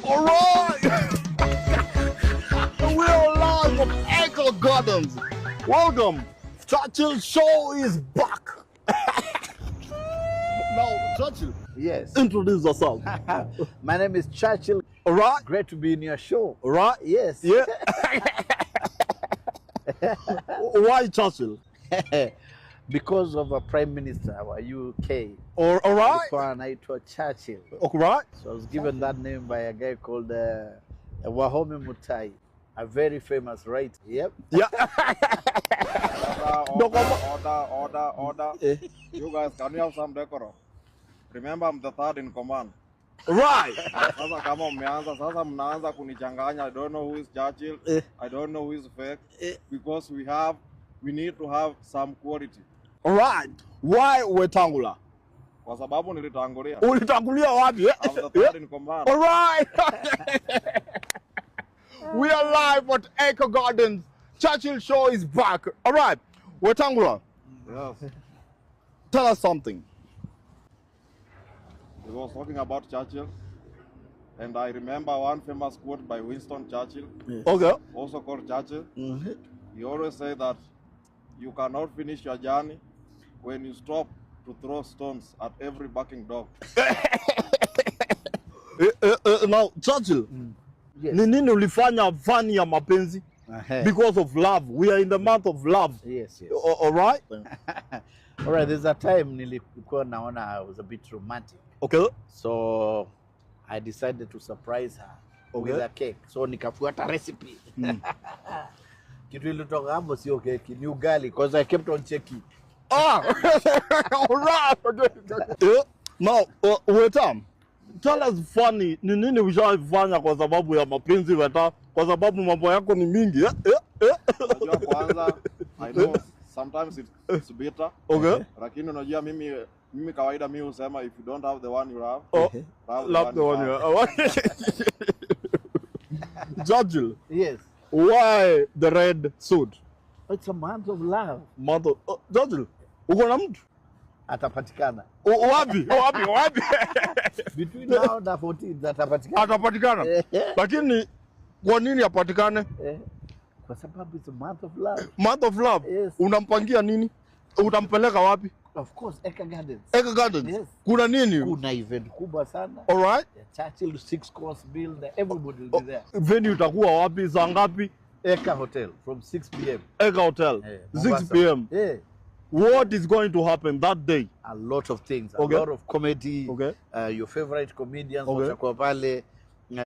All right. We are live from Echo Gardens. Welcome. Churchill Show is back. Now, Churchill. Yes. Introduce yourself. My name is Churchill. All right. Great to be in your show. All right. Yes. Yeah. Why Churchill? Because of a prime minister wa UK. All right. Alikuwa anaitwa Churchill. All right. So I was given that name by a guy called Wahome Mutai, a very famous writer. Yep. Yeah. Order. You guys, can you have some decorum? Remember, I'm the third in command. Right. Sasa kama mmeanza, sasa mnaanza kunichanganya. I don't know who is Churchill. I don't know who is fake. Because we need to have some quality. All right. Why Wetangula? Kwa sababu nilitangulia. Ulitangulia wapi? I'm the third in command. All right. We are live at Echo Gardens. Churchill Show is back. All right. Wetangula, Yes. tell us something. We was talking about Churchill. And I remember one famous quote by Winston Churchill, Okay. also called Churchill. He always say that you cannot finish your journey when you stop to throw stones at every barking dog. Now, Churchill, Yes. ni nini ulifanya fani ya mapenzi? Because of love. We are in the month of love. Yes. All right? All right, there's a time nilikuwa naona I was a bit romantic. Okay. So I decided to surprise her with Okay. a cake. So nikafuata recipe. Kitu ilitoka hapo sio cake, ni ugali because I kept on checking. Ah! All right. Now, Weta, tell us funny, ni nini ushaifanya kwa sababu ya mapenzi Weta? Kwa sababu mambo yako ni mingi. Unajua kwanza, I know sometimes it's bitter. Okay. Lakini unajua mimi kawaida mimi husema if you don't have the one you love, Oh, love the one you have. Churchill, Yes. why the red suit? It's a month of love. Mother, Churchill, uko na mtu? Atapatikana. Wapi? Between now na 14 atapatikana. Atapatikana. Lakini kwa nini apatikane? Kwa sababu it's a month of love. Month of love. Yes. Unampangia nini? Utampeleka wapi? Of course, Eka Gardens. Echo Gardens. Yes. Kuna nini? Kuna event kubwa sana. All right. Churchill 6-course meal, everybody will be there. Venue itakuwa wapi? Saa ngapi? Eka Hotel from 6 p.m. Echo Hotel. 6 Mombasa. p.m. Yeah. What is going to happen that day? A lot of things. Okay. A lot of comedy. Okay. Your favorite comedians Okay. watakuwa pale.